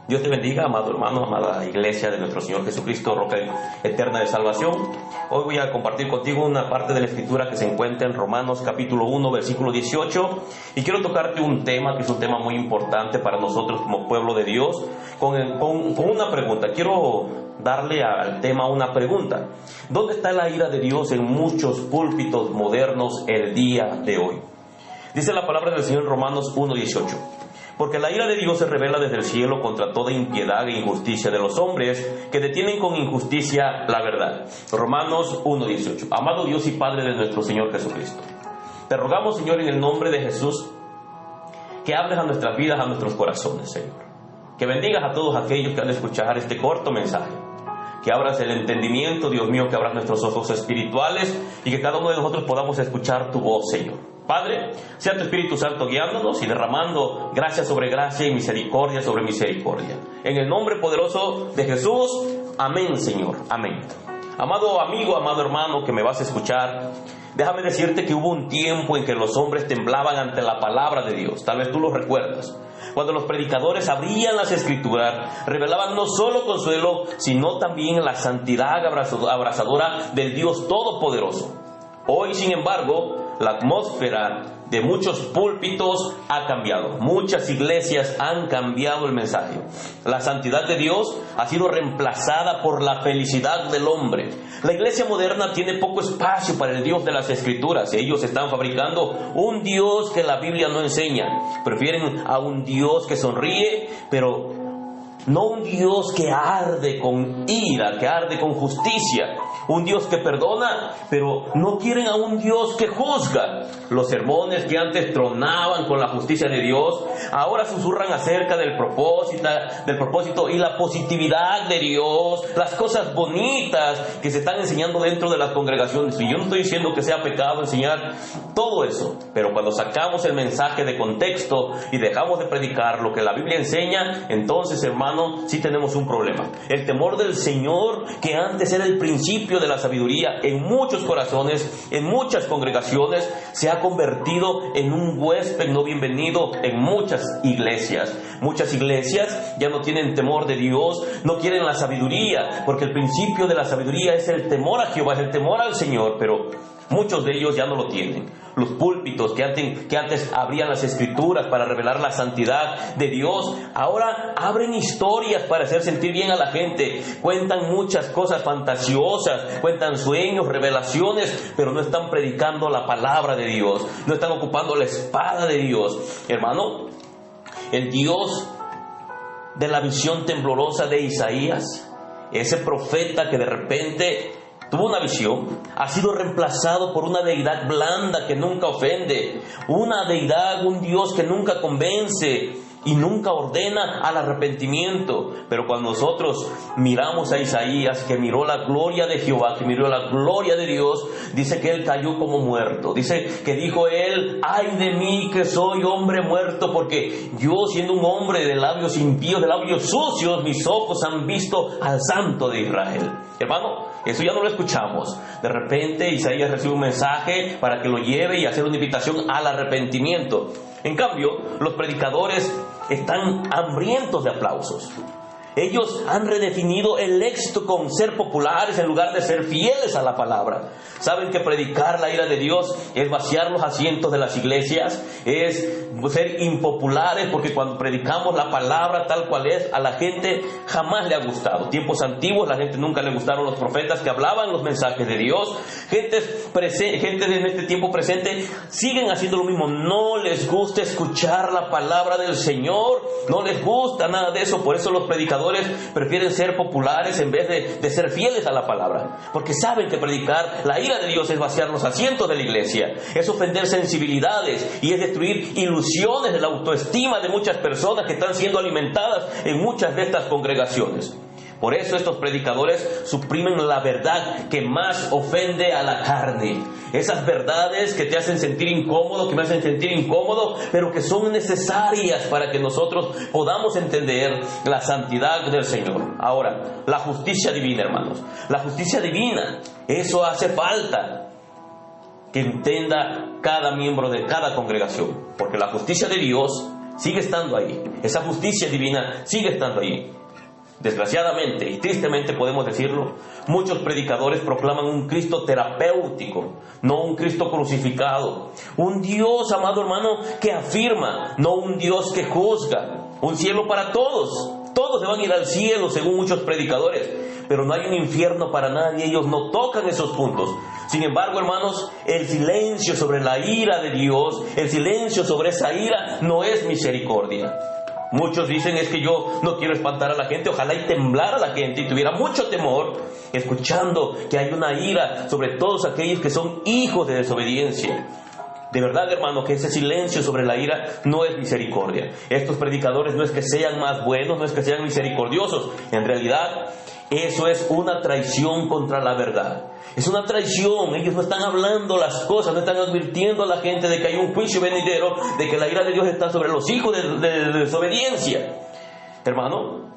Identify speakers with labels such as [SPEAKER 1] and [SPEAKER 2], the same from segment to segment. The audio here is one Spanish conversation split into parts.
[SPEAKER 1] Dios te bendiga, amado hermano, amada iglesia de nuestro Señor Jesucristo, roca eterna de salvación. Hoy voy a compartir contigo una parte de la Escritura que se encuentra en Romanos capítulo 1, versículo 18. Y quiero tocarte un tema que es un tema muy importante para nosotros como pueblo de Dios, con una pregunta. Quiero darle al tema una pregunta. ¿Dónde está la ira de Dios en muchos púlpitos modernos el día de hoy? Dice la palabra del Señor en Romanos 1, 18. Porque la ira de Dios se revela desde el cielo contra toda impiedad e injusticia de los hombres que detienen con injusticia la verdad. Romanos 1:18. Amado Dios y Padre de nuestro Señor Jesucristo, te rogamos, Señor, en el nombre de Jesús, que hables a nuestras vidas, a nuestros corazones, Señor. Que bendigas a todos aquellos que han de escuchar este corto mensaje. Que abras el entendimiento, Dios mío, que abras nuestros ojos espirituales y que cada uno de nosotros podamos escuchar tu voz, Señor. Padre, sea tu Espíritu Santo guiándonos y derramando gracia sobre gracia y misericordia sobre misericordia. En el nombre poderoso de Jesús, amén, Señor, amén. Amado amigo, amado hermano que me vas a escuchar, déjame decirte que hubo un tiempo en que los hombres temblaban ante la palabra de Dios. Tal vez tú lo recuerdas. Cuando los predicadores abrían las Escrituras, revelaban no solo consuelo, sino también la santidad abrazadora del Dios Todopoderoso. Hoy, sin embargo, la atmósfera de muchos púlpitos ha cambiado. Muchas iglesias han cambiado el mensaje. La santidad de Dios ha sido reemplazada por la felicidad del hombre. La iglesia moderna tiene poco espacio para el Dios de las Escrituras. Ellos están fabricando un Dios que la Biblia no enseña. Prefieren a un Dios que sonríe, pero no un Dios que arde con ira, que arde con justicia. Un Dios que perdona, pero no quieren a un Dios que juzga. Los sermones que antes tronaban con la justicia de Dios, ahora susurran acerca del propósito y la positividad de Dios, las cosas bonitas que se están enseñando dentro de las congregaciones. Y yo no estoy diciendo que sea pecado enseñar todo eso, pero cuando sacamos el mensaje de contexto y dejamos de predicar lo que la Biblia enseña, entonces, hermano, sí tenemos un problema. El temor del Señor, que antes era el principio de la sabiduría en muchos corazones, en muchas congregaciones, se ha convertido en un huésped no bienvenido en muchas iglesias. Muchas iglesias ya no tienen temor de Dios, no quieren la sabiduría, porque el principio de la sabiduría es el temor a Jehová, es el temor al Señor, pero muchos de ellos ya no lo tienen. Los púlpitos que antes abrían las Escrituras para revelar la santidad de Dios, ahora abren historias para hacer sentir bien a la gente. Cuentan muchas cosas fantasiosas, cuentan sueños, revelaciones, pero no están predicando la palabra de Dios, no están ocupando la espada de Dios. Hermano, el Dios de la visión temblorosa de Isaías, ese profeta que de repente tuvo una visión, ha sido reemplazado por una deidad blanda que nunca ofende, una deidad, un Dios que nunca convence y nunca ordena al arrepentimiento. Pero cuando nosotros miramos a Isaías, que miró la gloria de Jehová, que miró la gloria de Dios, dice que él cayó como muerto. Dice que dijo él: ay de mí que soy hombre muerto, porque yo, siendo un hombre de labios impíos, de labios sucios, mis ojos han visto al Santo de Israel. Hermano, eso ya no lo escuchamos. De repente Isaías recibe un mensaje para que lo lleve y hacer una invitación al arrepentimiento. En cambio, los predicadores están hambrientos de aplausos. Ellos han redefinido el éxito con ser populares en lugar de ser fieles a la palabra. Saben que predicar la ira de Dios es vaciar los asientos de las iglesias, es ser impopulares, porque cuando predicamos la palabra tal cual es, a la gente jamás le ha gustado. Tiempos antiguos, la gente nunca le gustaron los profetas que hablaban los mensajes de Dios. Gente en este tiempo presente siguen haciendo lo mismo. No les gusta escuchar la palabra del Señor, no les gusta nada de eso. Por eso los predicadores prefieren ser populares en vez de ser fieles a la palabra, porque saben que predicar la ira de Dios es vaciar los asientos de la iglesia, es ofender sensibilidades y es destruir ilusiones de la autoestima de muchas personas que están siendo alimentadas en muchas de estas congregaciones. Por eso estos predicadores suprimen la verdad que más ofende a la carne. Esas verdades que te hacen sentir incómodo, que me hacen sentir incómodo, pero que son necesarias para que nosotros podamos entender la santidad del Señor. Ahora, la justicia divina, hermanos. La justicia divina, eso hace falta que entienda cada miembro de cada congregación. Porque la justicia de Dios sigue estando ahí. Esa justicia divina sigue estando ahí. Desgraciadamente y tristemente podemos decirlo, muchos predicadores proclaman un Cristo terapéutico, no un Cristo crucificado. Un Dios, amado hermano, que afirma, no un Dios que juzga. Un cielo para todos. Todos se van a ir al cielo según muchos predicadores, pero no hay un infierno para nadie. Ellos no tocan esos puntos. Sin embargo, hermanos, el silencio sobre la ira de Dios, el silencio sobre esa ira no es misericordia. Muchos dicen, es que yo no quiero espantar a la gente. Ojalá y temblara la gente y tuviera mucho temor escuchando que hay una ira sobre todos aquellos que son hijos de desobediencia. De verdad, hermano, que ese silencio sobre la ira no es misericordia. Estos predicadores no es que sean más buenos, no es que sean misericordiosos. En realidad, eso es una traición contra la verdad. Es una traición. Ellos no están hablando las cosas, no están advirtiendo a la gente de que hay un juicio venidero, de que la ira de Dios está sobre los hijos de desobediencia. Hermano,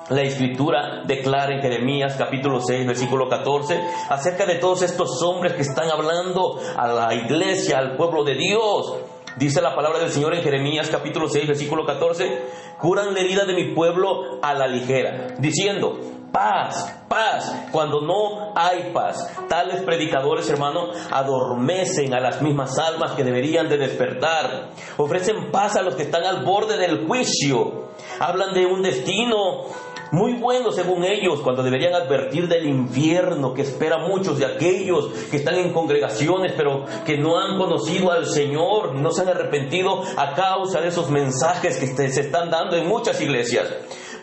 [SPEAKER 1] la Escritura declara en Jeremías capítulo 6, versículo 14, acerca de todos estos hombres que están hablando a la iglesia, al pueblo de Dios. Dice la palabra del Señor en Jeremías capítulo 6, versículo 14, curan la herida de mi pueblo a la ligera, diciendo, paz, paz, cuando no hay paz. Tales predicadores, hermano, adormecen a las mismas almas que deberían de despertar. Ofrecen paz a los que están al borde del juicio. Hablan de un destino muy bueno según ellos, cuando deberían advertir del infierno que espera a muchos de aquellos que están en congregaciones pero que no han conocido al Señor, no se han arrepentido a causa de esos mensajes que se están dando en muchas iglesias.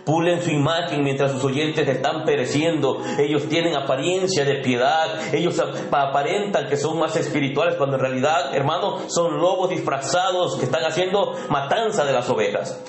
[SPEAKER 1] Pulen su imagen mientras sus oyentes están pereciendo. Ellos tienen apariencia de piedad. Ellos aparentan que son más espirituales cuando en realidad, hermano, son lobos disfrazados que están haciendo matanza de las ovejas.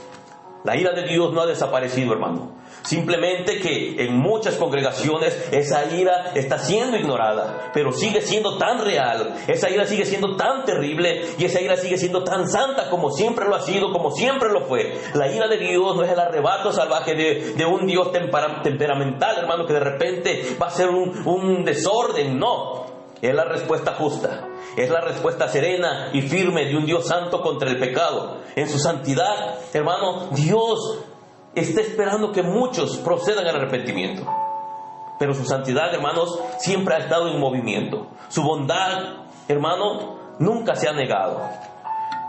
[SPEAKER 1] La ira de Dios no ha desaparecido, hermano. Simplemente que en muchas congregaciones esa ira está siendo ignorada, pero sigue siendo tan real, esa ira sigue siendo tan terrible y esa ira sigue siendo tan santa como siempre lo ha sido, como siempre lo fue. La ira de Dios no es el arrebato salvaje de un Dios temperamental, hermano, que de repente va a ser un desorden, no. Es la respuesta justa, es la respuesta serena y firme de un Dios santo contra el pecado. En su santidad, hermano, Dios está esperando que muchos procedan al arrepentimiento. Pero su santidad, hermanos, siempre ha estado en movimiento. Su bondad, hermano, nunca se ha negado.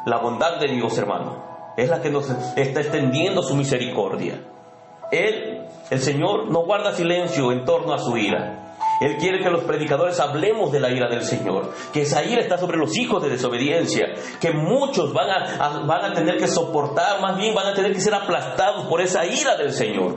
[SPEAKER 1] La bondad de Dios, hermano, es la que nos está extendiendo su misericordia. Él, el Señor, no guarda silencio en torno a su ira. Él quiere que los predicadores hablemos de la ira del Señor, que esa ira está sobre los hijos de desobediencia, que muchos van a tener que soportar, más bien van a tener que ser aplastados por esa ira del Señor.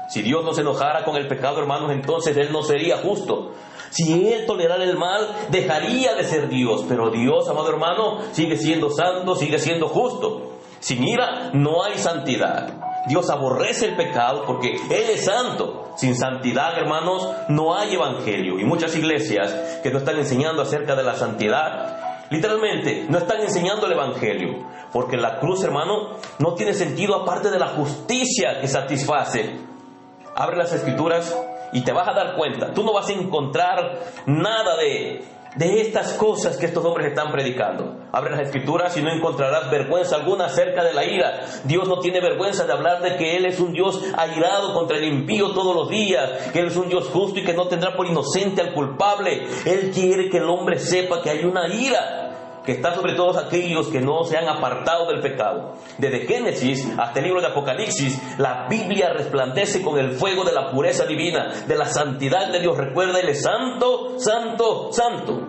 [SPEAKER 1] Si Dios no se enojara con el pecado, hermanos, entonces Él no sería justo. Si Él tolerara el mal, dejaría de ser Dios. Pero Dios, amado hermano, sigue siendo santo, sigue siendo justo. Sin ira no hay santidad. Dios aborrece el pecado porque Él es santo. Sin santidad, hermanos, no hay evangelio. Y muchas iglesias que no están enseñando acerca de la santidad, literalmente, no están enseñando el evangelio. Porque la cruz, hermano, no tiene sentido aparte de la justicia que satisface. Abre las Escrituras y te vas a dar cuenta. Tú no vas a encontrar nada de estas cosas que estos hombres están predicando. Abre las Escrituras y no encontrarás vergüenza alguna acerca de la ira. Dios no tiene vergüenza de hablar de que Él es un Dios airado contra el impío todos los días, que Él es un Dios justo y que no tendrá por inocente al culpable. Él quiere que el hombre sepa que hay una ira que está sobre todos aquellos que no se han apartado del pecado. Desde Génesis hasta el libro de Apocalipsis, la Biblia resplandece con el fuego de la pureza divina, de la santidad de Dios. Recuerda, Él es santo, santo, santo.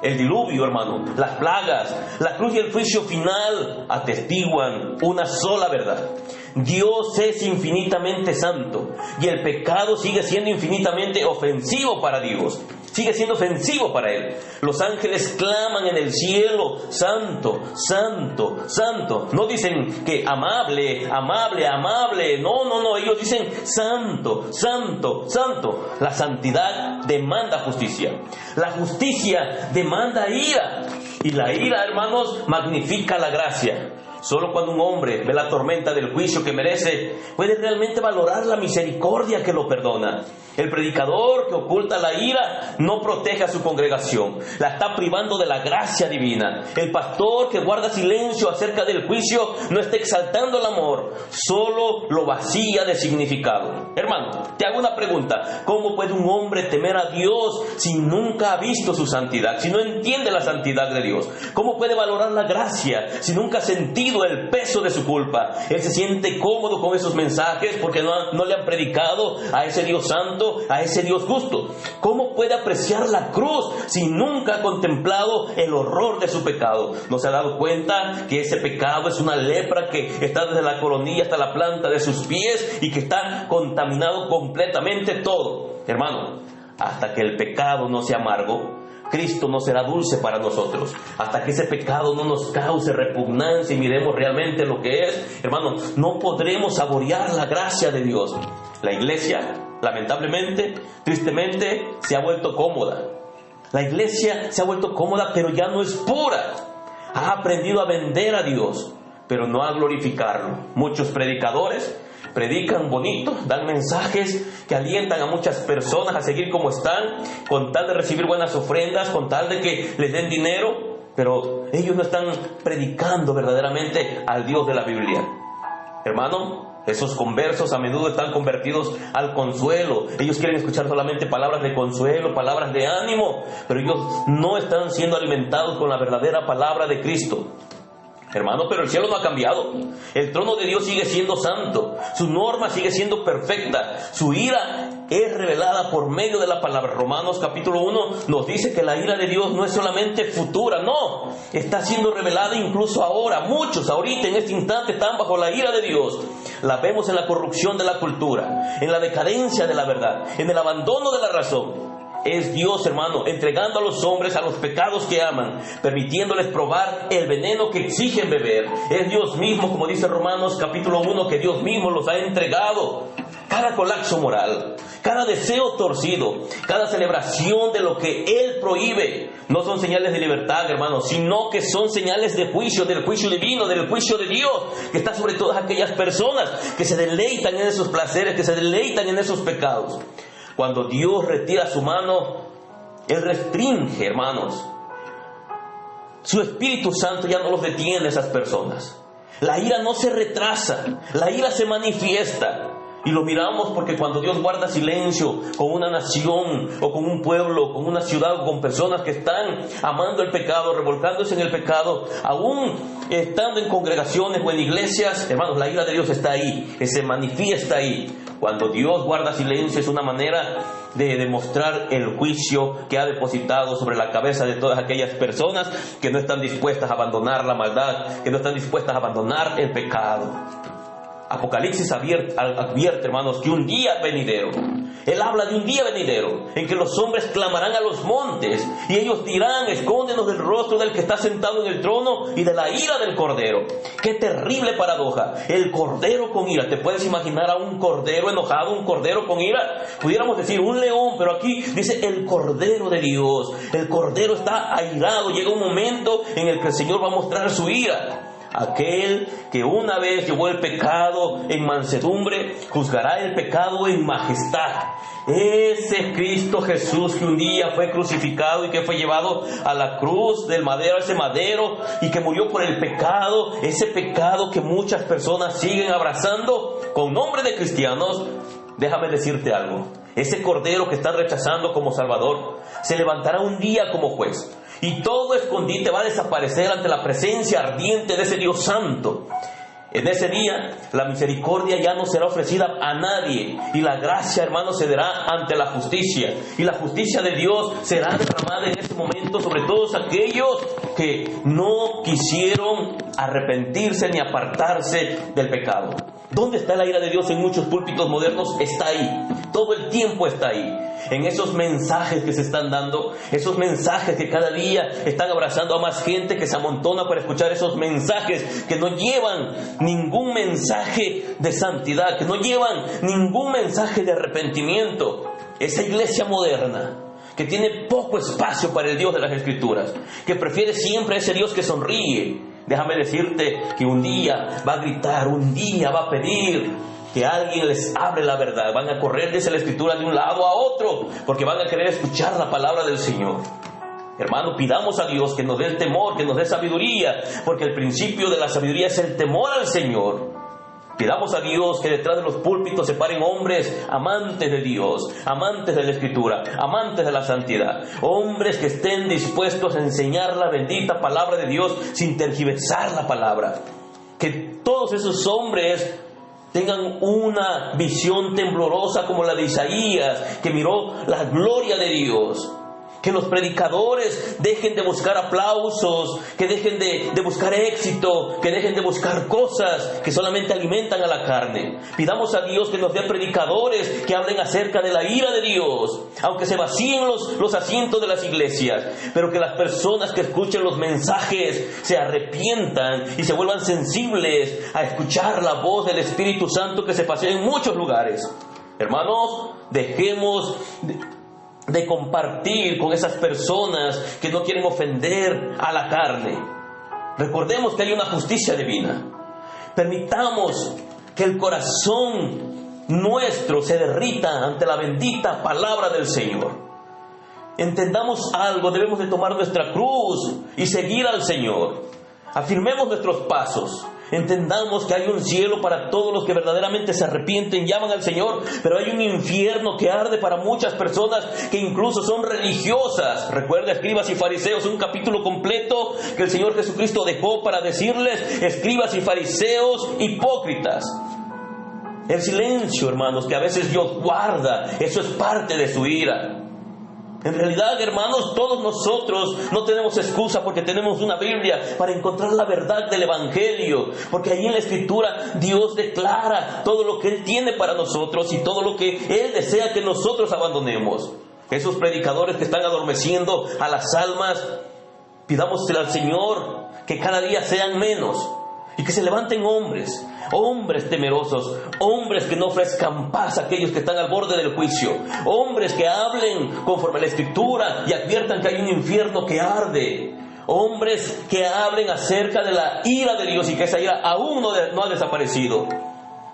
[SPEAKER 1] El diluvio, hermano, las plagas, la cruz y el juicio final atestiguan una sola verdad. Dios es infinitamente santo y el pecado sigue siendo infinitamente ofensivo para Dios. Sigue siendo ofensivo para Él. Los ángeles claman en el cielo, santo, santo, santo. No dicen que amable, amable, amable. No. Ellos dicen santo, santo, santo. La santidad demanda justicia. La justicia demanda ira. Y la ira, hermanos, magnifica la gracia. Solo cuando un hombre ve la tormenta del juicio que merece, puede realmente valorar la misericordia que lo perdona. El predicador que oculta la ira no protege a su congregación, la está privando de la gracia divina. El pastor que guarda silencio acerca del juicio no está exaltando el amor, solo lo vacía de significado. Hermano, te hago una pregunta: ¿cómo puede un hombre temer a Dios si nunca ha visto su santidad, si no entiende la santidad de Dios? ¿Cómo puede valorar la gracia si nunca ha sentido el peso de su culpa? Él se siente cómodo con esos mensajes porque no le han predicado a ese Dios santo, a ese Dios justo. ¿Cómo puede apreciar la cruz si nunca ha contemplado el horror de su pecado? ¿No se ha dado cuenta que ese pecado es una lepra que está desde la coronilla hasta la planta de sus pies y que está contaminado completamente todo? Hermano, hasta que el pecado no sea amargo, Cristo no será dulce para nosotros. Hasta que ese pecado no nos cause repugnancia y miremos realmente lo que es, hermano, no podremos saborear la gracia de Dios. La iglesia, lamentablemente, tristemente, se ha vuelto cómoda. La iglesia se ha vuelto cómoda, pero ya no es pura. Ha aprendido a vender a Dios, pero no a glorificarlo. Muchos predicadores predican bonito, dan mensajes que alientan a muchas personas a seguir como están, con tal de recibir buenas ofrendas, con tal de que les den dinero, pero ellos no están predicando verdaderamente al Dios de la Biblia. Hermano, esos conversos a menudo están convertidos al consuelo. Ellos quieren escuchar solamente palabras de consuelo, palabras de ánimo, pero ellos no están siendo alimentados con la verdadera palabra de Cristo. Hermano, pero el cielo no ha cambiado. El trono de Dios sigue siendo santo. Su norma sigue siendo perfecta. Su ira es revelada por medio de la palabra. Romanos capítulo 1 nos dice que la ira de Dios no es solamente futura, no. Está siendo revelada incluso ahora. Muchos ahorita en este instante están bajo la ira de Dios. La vemos en la corrupción de la cultura, en la decadencia de la verdad, en el abandono de la razón. Es Dios, hermano, entregando a los hombres a los pecados que aman, permitiéndoles probar el veneno que exigen beber. Es Dios mismo, como dice Romanos capítulo 1, que Dios mismo los ha entregado. Cada colapso moral, cada deseo torcido, cada celebración de lo que Él prohíbe, no son señales de libertad, hermano, sino que son señales de juicio, del juicio divino, del juicio de Dios, que está sobre todas aquellas personas que se deleitan en esos placeres, que se deleitan en esos pecados. Cuando Dios retira su mano, Él restringe, hermanos. Su Espíritu Santo ya no los detiene a esas personas. La ira no se retrasa, la ira se manifiesta. Y lo miramos porque cuando Dios guarda silencio con una nación o con un pueblo, con una ciudad o con personas que están amando el pecado, revolcándose en el pecado, aún estando en congregaciones o en iglesias, hermanos, la ira de Dios está ahí, que se manifiesta ahí. Cuando Dios guarda silencio es una manera de demostrar el juicio que ha depositado sobre la cabeza de todas aquellas personas que no están dispuestas a abandonar la maldad, que no están dispuestas a abandonar el pecado. Apocalipsis advierte, hermanos, que un día venidero, Él habla de un día venidero en que los hombres clamarán a los montes y ellos dirán: escóndenos del rostro del que está sentado en el trono y de la ira del cordero. ¡Qué terrible paradoja! El cordero con ira. ¿Te puedes imaginar a un cordero enojado, un cordero con ira? Pudiéramos decir un león, pero aquí dice el cordero de Dios. El cordero está airado. Llega un momento en el que el Señor va a mostrar su ira. Aquel que una vez llevó el pecado en mansedumbre, juzgará el pecado en majestad. Ese Cristo Jesús que un día fue crucificado y que fue llevado a la cruz del madero, ese madero, y que murió por el pecado, ese pecado que muchas personas siguen abrazando con nombre de cristianos. Déjame decirte algo: ese cordero que están rechazando como Salvador se levantará un día como juez. Y todo escondite va a desaparecer ante la presencia ardiente de ese Dios santo. En ese día, la misericordia ya no será ofrecida a nadie. Y la gracia, hermanos, se dará ante la justicia. Y la justicia de Dios será derramada en ese momento sobre todos aquellos que no quisieron arrepentirse ni apartarse del pecado. ¿Dónde está la ira de Dios en muchos púlpitos modernos? Está ahí. Todo el tiempo está ahí. En esos mensajes que se están dando, esos mensajes que cada día están abrazando a más gente que se amontona para escuchar esos mensajes que no llevan ningún mensaje de santidad, que no llevan ningún mensaje de arrepentimiento. Esa iglesia moderna que tiene poco espacio para el Dios de las Escrituras, que prefiere siempre a ese Dios que sonríe, Déjame decirte que un día va a gritar, un día va a pedir que alguien les hable la verdad. Van a correr, dice la Escritura, de un lado a otro, porque van a querer escuchar la palabra del Señor. Hermano, pidamos a Dios que nos dé el temor, que nos dé sabiduría, porque el principio de la sabiduría es el temor al Señor. Pidamos a Dios que detrás de los púlpitos se paren hombres amantes de Dios, amantes de la Escritura, amantes de la santidad. Hombres que estén dispuestos a enseñar la bendita palabra de Dios sin tergiversar la palabra. Que todos esos hombres tengan una visión temblorosa como la de Isaías, que miró la gloria de Dios. Que los predicadores dejen de buscar aplausos, que dejen de buscar éxito, que dejen de buscar cosas que solamente alimentan a la carne. Pidamos a Dios que nos dé predicadores que hablen acerca de la ira de Dios, aunque se vacíen los asientos de las iglesias, pero que las personas que escuchen los mensajes se arrepientan y se vuelvan sensibles a escuchar la voz del Espíritu Santo que se pasea en muchos lugares. Hermanos, dejemos de compartir con esas personas que no quieren ofender a la carne. Recordemos que hay una justicia divina. Permitamos que el corazón nuestro se derrita ante la bendita palabra del Señor. Entendamos algo, debemos de tomar nuestra cruz y seguir al Señor. Afirmemos nuestros pasos. Entendamos que hay un cielo para todos los que verdaderamente se arrepienten, llaman al Señor, pero hay un infierno que arde para muchas personas que incluso son religiosas. Recuerda, escribas y fariseos, un capítulo completo que el Señor Jesucristo dejó para decirles: escribas y fariseos hipócritas. El silencio, hermanos, que a veces Dios guarda, eso es parte de su ira. En realidad, hermanos, todos nosotros no tenemos excusa, porque tenemos una Biblia para encontrar la verdad del Evangelio, porque ahí en la Escritura Dios declara todo lo que Él tiene para nosotros y todo lo que Él desea que nosotros abandonemos. Esos predicadores que están adormeciendo a las almas, pidámosle al Señor que cada día sean menos y que se levanten hombres temerosos, hombres que no ofrezcan paz a aquellos que están al borde del juicio, hombres que hablen conforme a la Escritura y adviertan que hay un infierno que arde, hombres que hablen acerca de la ira de Dios y que esa ira aún no ha desaparecido.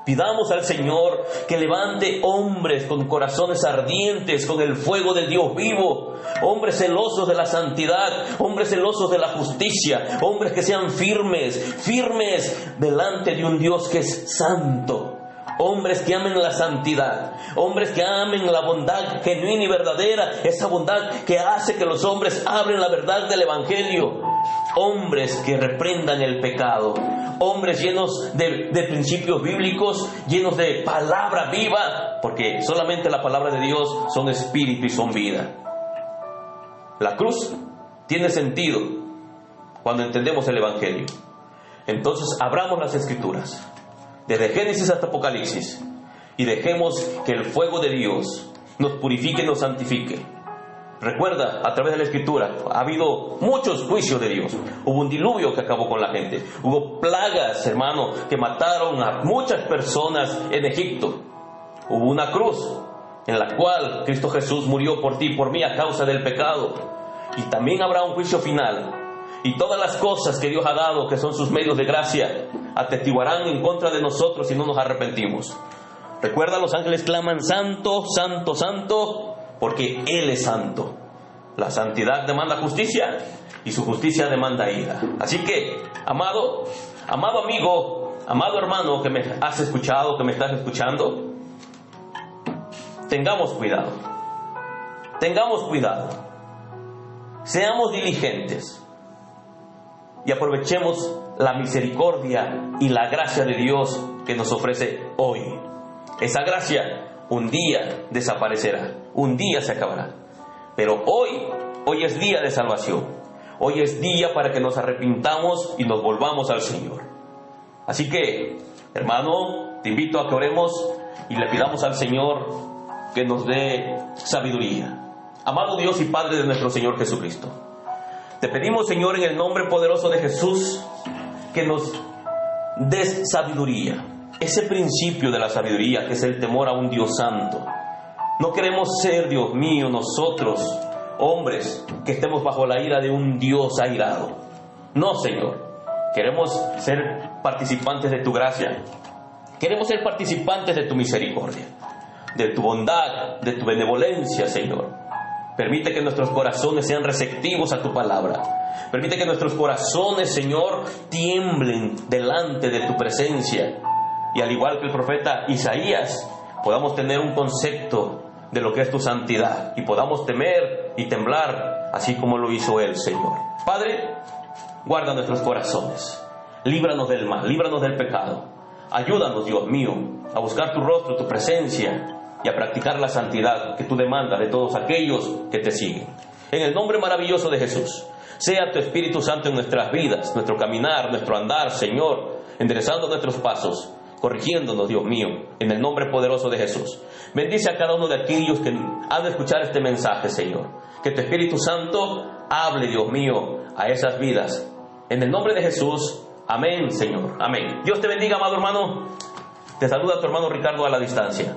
[SPEAKER 1] Pidamos al Señor que levante hombres con corazones ardientes, con el fuego del Dios vivo, hombres celosos de la santidad, hombres celosos de la justicia, hombres que sean firmes delante de un Dios que es santo, hombres que amen la santidad, hombres que amen la bondad genuina y verdadera, esa bondad que hace que los hombres hablen la verdad del Evangelio, hombres que reprendan el pecado, hombres llenos de principios bíblicos, llenos de palabra viva, porque solamente la palabra de Dios son espíritu y son vida. La cruz tiene sentido cuando entendemos el Evangelio. Entonces abramos las Escrituras, desde Génesis hasta Apocalipsis, y dejemos que el fuego de Dios nos purifique y nos santifique. Recuerda, a través de la Escritura ha habido muchos juicios de Dios. Hubo un diluvio que acabó con la gente. Hubo plagas, hermano, que mataron a muchas personas en Egipto. Hubo una cruz en la cual Cristo Jesús murió por ti y por mí a causa del pecado. Y también habrá un juicio final. Y todas las cosas que Dios ha dado, que son sus medios de gracia, atestiguarán en contra de nosotros si no nos arrepentimos. Recuerda, los ángeles claman: santo, santo, santo, porque Él es santo. La santidad demanda justicia y su justicia demanda ira. Así que, amado amigo, amado hermano que me has escuchado, que me estás escuchando, tengamos cuidado. Seamos diligentes y aprovechemos la misericordia y la gracia de Dios que nos ofrece hoy. Esa gracia un día desaparecerá, un día se acabará. Pero hoy es día de salvación. Hoy es día para que nos arrepintamos y nos volvamos al Señor. Así que, hermano, te invito a que oremos y le pidamos al Señor que nos dé sabiduría. Amado Dios y Padre de nuestro Señor Jesucristo, te pedimos, Señor, en el nombre poderoso de Jesús, que nos des sabiduría. Ese principio de la sabiduría que es el temor a un Dios santo. No queremos ser, Dios mío, nosotros, hombres, que estemos bajo la ira de un Dios airado. No, Señor. Queremos ser participantes de tu gracia. Queremos ser participantes de tu misericordia, de tu bondad, de tu benevolencia, Señor. Permite que nuestros corazones sean receptivos a tu palabra. Permite que nuestros corazones, Señor, tiemblen delante de tu presencia. Y al igual que el profeta Isaías, podamos tener un concepto de lo que es tu santidad y podamos temer y temblar así como lo hizo él, Señor. Padre, guarda nuestros corazones. Líbranos del mal, líbranos del pecado. Ayúdanos, Dios mío, a buscar tu rostro, tu presencia y a practicar la santidad que tú demandas de todos aquellos que te siguen. En el nombre maravilloso de Jesús, sea tu Espíritu Santo en nuestras vidas, nuestro caminar, nuestro andar, Señor, enderezando nuestros pasos, corrigiéndonos, Dios mío, en el nombre poderoso de Jesús. Bendice a cada uno de aquellos que han de escuchar este mensaje, Señor. Que tu Espíritu Santo hable, Dios mío, a esas vidas. En el nombre de Jesús, amén, Señor, amén. Dios te bendiga, amado hermano. Te saluda tu hermano Ricardo a la distancia.